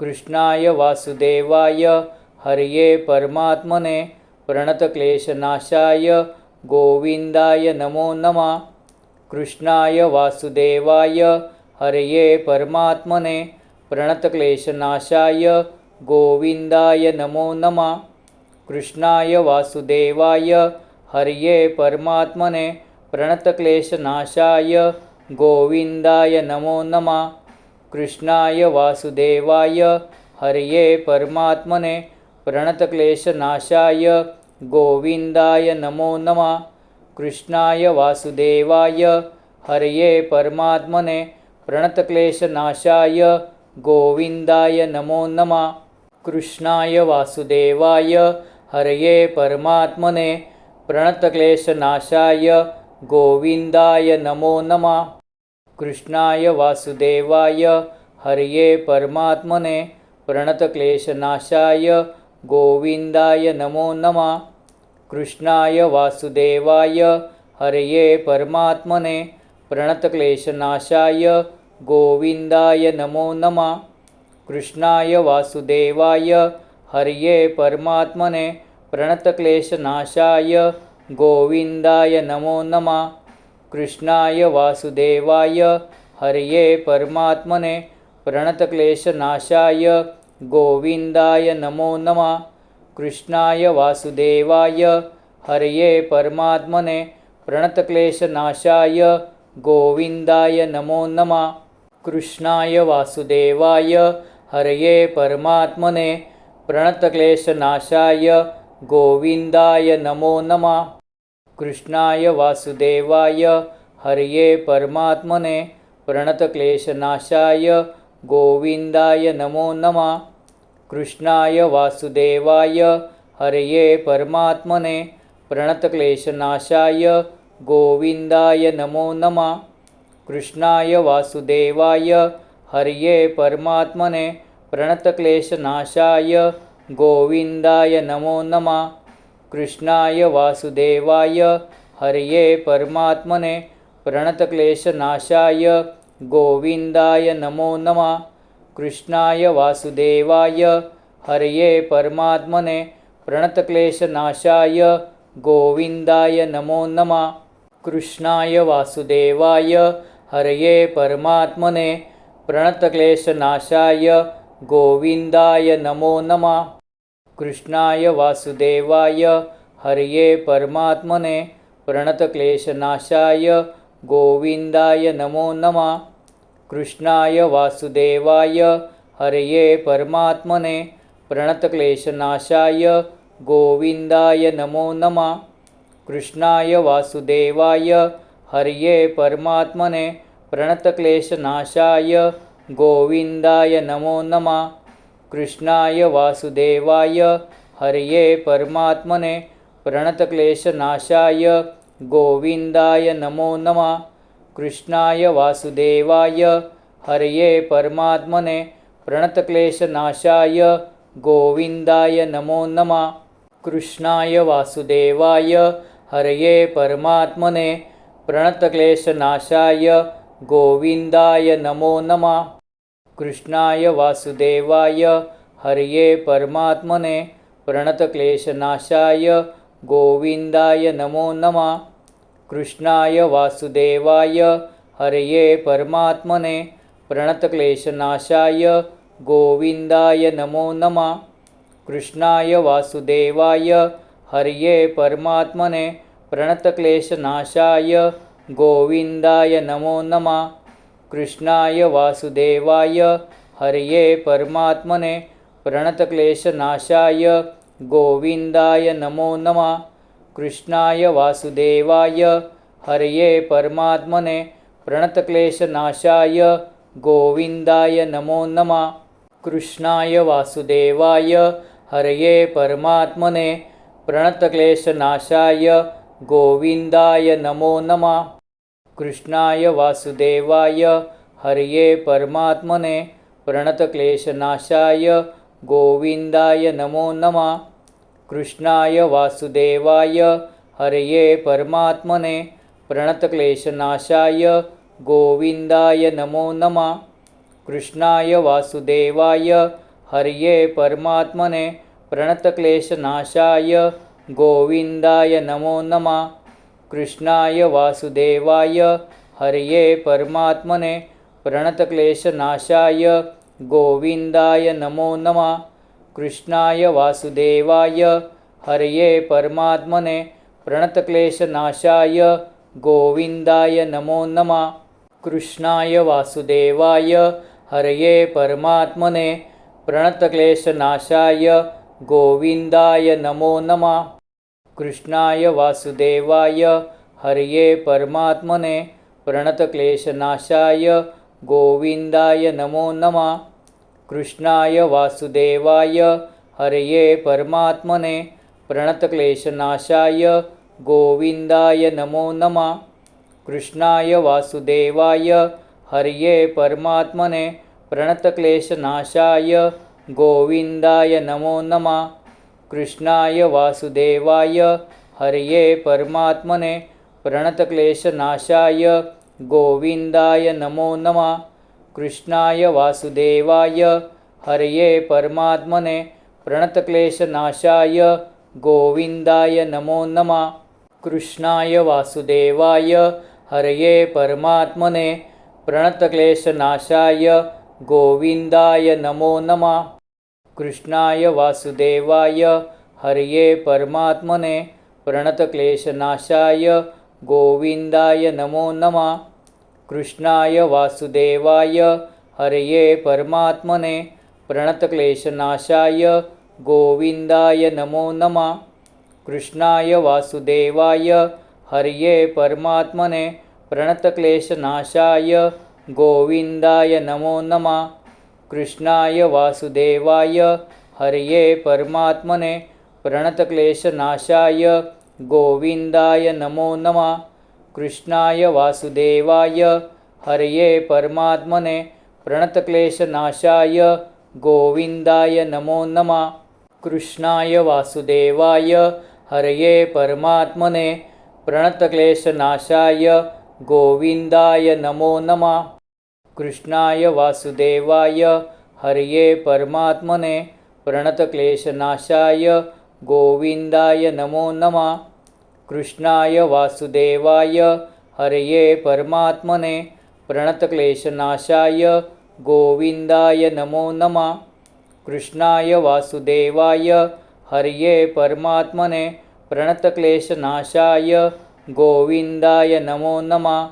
कृष्णाय वासुदेवाय हरये परमात्मने प्रणतक्लेशनाशाय गोविन्दाय नमो नमः। कृष्णाय वासुदेवाय हरये परमात्मने प्रणतक्लेशनाशाय गोविन्दाय नमो नमः। कृष्णाय वासुदेवाय हरये परमात्मने प्रणतक्लेशनाशाय गोविन्दाय नमो नमः। कृष्णाय वासुदेवाय हरये परमात्मने प्रणतक्लेशनाशाय गोविन्दाय नमो नमः। कृष्णाय वासुदेवाय हरये परमात्मने प्रणतक्लेशनाशाय गोविन्दाय नमो नमः। कृष्णाय वासुदेवाय हरये परमात्मने प्रणतक्लेशनाशाय गोविन्दाय नमो नमः। कृष्णाय वासुदेवाय हरये परमात्मने प्रणतक्लेशनाशाय गोविन्दाय नमो नमः। कृष्णाय वासुदेवाय हरये परमात्मने प्रणतक्लेशनाशाय गोविन्दाय नमो नमः। कृष्णाय वासुदेवाय हरये परमात्मने प्रणतक्लेशनाशाय गोविन्दाय नमो नमः। कृष्णाय वासुदेवाय हरये परमात्मने प्रणतक्लेशनाशाय गोविन्दाय नमो नमः। कृष्णाय वासुदेवाय हरये परमात्मने प्रणतक्लेशनाशाय गोविन्दाय नमो नमः। कृष्णाय वासुदेवाय हरये परमात्मने प्रणतक्लेशनाशाय गोविन्दाय नमो नमः। कृष्णाय वासुदेवाय हरये परमात्मने प्रणतक्लेशनाशाय गोविन्दाय नमो नमः। कृष्णाय वासुदेवाय हरये परमात्मने प्रणतक्लेशनाशाय गोविन्दाय नमो नमः। कृष्णाय वासुदेवाय हरये परमात्मने प्रणतक्लेशनाशाय गोविन्दाय नमो नमः। कृष्णाय वासुदेवाय हरये परमात्मने प्रणतक्लेशनाशाय गोविन्दाय नमो नमः। कृष्णाय वासुदेवाय हरये परमात्मने प्रणतक्लेशनाशाय गोविन्दाय नमो नमः। कृष्णाय वासुदेवाय हरये परमात्मने प्रणतक्लेशनाशाय गोविन्दाय नमो नमः। कृष्णाय वासुदेवाय हरये परमात्मने प्रणतक्लेशनाशाय गोविन्दाय नमो नमः। कृष्णाय वासुदेवाय हरये परमात्मने प्रणतक्लेशनाशाय गोविन्दाय नमो नमः। कृष्णाय वासुदेवाय हरये परमात्मने प्रणतक्लेशनाशाय गोविन्दाय नमो नमः। कृष्णाय वासुदेवाय हरये परमात्मने प्रणतक्लेशनाशाय गोविन्दाय नमो नमः। कृष्णाय वासुदेवाय हरये परमात्मने प्रणतक्लेशनाशाय गोविन्दाय नमो नमः। कृष्णाय वासुदेवाय हरये परमात्मने प्रणतक्लेशनाशाय गोविन्दाय नमो नमः। कृष्णाय वासुदेवाय हरये परमात्मने प्रणतक्लेशनाशाय गोविन्दाय नमो नमः। कृष्णाय वासुदेवाय हरये परमात्मने प्रणतक्लेशनाशाय गोविन्दाय नमो नमः। कृष्णाय वासुदेवाय हरये परमात्मने प्रणतक्लेशनाशाय गोविन्दाय नमो नमः। कृष्णाय वासुदेवाय हरये परमात्मने प्रणतक्लेशनाशाय गोविन्दाय नमो नमः। कृष्णाय वासुदेवाय हरये परमात्मने प्रणतक्लेशनाशाय गोविन्दाय नमो नमः। कृष्णाय वासुदेवाय हरये परमात्मने प्रणतक्लेशनाशाय गोविन्दाय नमो नमः। कृष्णाय वासुदेवाय हरये परमात्मने प्रणतक्लेशनाशाय गोविन्दाय नमो नमः। कृष्णाय वासुदेवाय हरये परमात्मने प्रणतक्लेशनाशाय गोविन्दाय नमो नमः। कृष्णाय वासुदेवाय हरये परमात्मने प्रणतक्लेशनाशाय गोविन्दाय नमो नमः। कृष्णाय वासुदेवाय हरये परमात्मने प्रणतक्लेशनाशाय गोविन्दाय नमो नमः। कृष्णाय वासुदेवाय हरये परमात्मने प्रणतक्लेशनाशाय गोविन्दाय नमो नमः। कृष्णाय वासुदेवाय हरये परमात्मने प्रणतक्लेशनाशाय गोविन्दाय नमो नमः। कृष्णाय वासुदेवाय हरये परमात्मने प्रणतक्लेशनाशाय गोविन्दाय नमो नमः। कृष्णाय वासुदेवाय हरये परमात्मने प्रणतक्लेशनाशाय गोविन्दाय नमो नमः। कृष्णाय वासुदेवाय हरये परमात्मने प्रणतक्लेशनाशाय गोविन्दाय नमो नमः। कृष्णाय वासुदेवाय हरये परमात्मने प्रणतक्लेशनाशाय गोविन्दाय नमो नमः। कृष्णाय वासुदेवाय हरये परमात्मने प्रणतक्लेशनाशाय गोविन्दाय नमो नमः। कृष्णाय वासुदेवाय हरये परमात्मने प्रणतक्लेशनाशाय गोविन्दाय नमो नमः। कृष्णाय वासुदेवाय हरये परमात्मने प्रणतक्लेशनाशाय गोविन्दाय नमो नमः। कृष्णाय वासुदेवाय हरये परमात्मने प्रणतक्लेशनाशाय गोविन्दाय नमो नमः। कृष्णाय वासुदेवाय हरये परमात्मने प्रणतक्लेशनाशाय गोविन्दाय नमो नमः। कृष्णाय वासुदेवाय हरये परमात्मने प्रणतक्लेशनाशाय गोविन्दाय नमो नमः। कृष्णाय वासुदेवाय हरये परमात्मने प्रणतक्लेशनाशाय गोविन्दाय नमो नमः। कृष्णाय वासुदेवाय हरये परमात्मने प्रणतक्लेशनाशाय गोविन्दाय नमो नमः। कृष्णाय वासुदेवाय हरये परमात्मने प्रणतक्लेशनाशाय गोविन्दाय नमो नमः। कृष्णाय वासुदेवाय हरये परमात्मने प्रणतक्लेशनाशाय गोविन्दाय नमो नमः। कृष्णाय वासुदेवाय हरये परमात्मने प्रणतक्लेशनाशाय गोविन्दाय नमो नमः।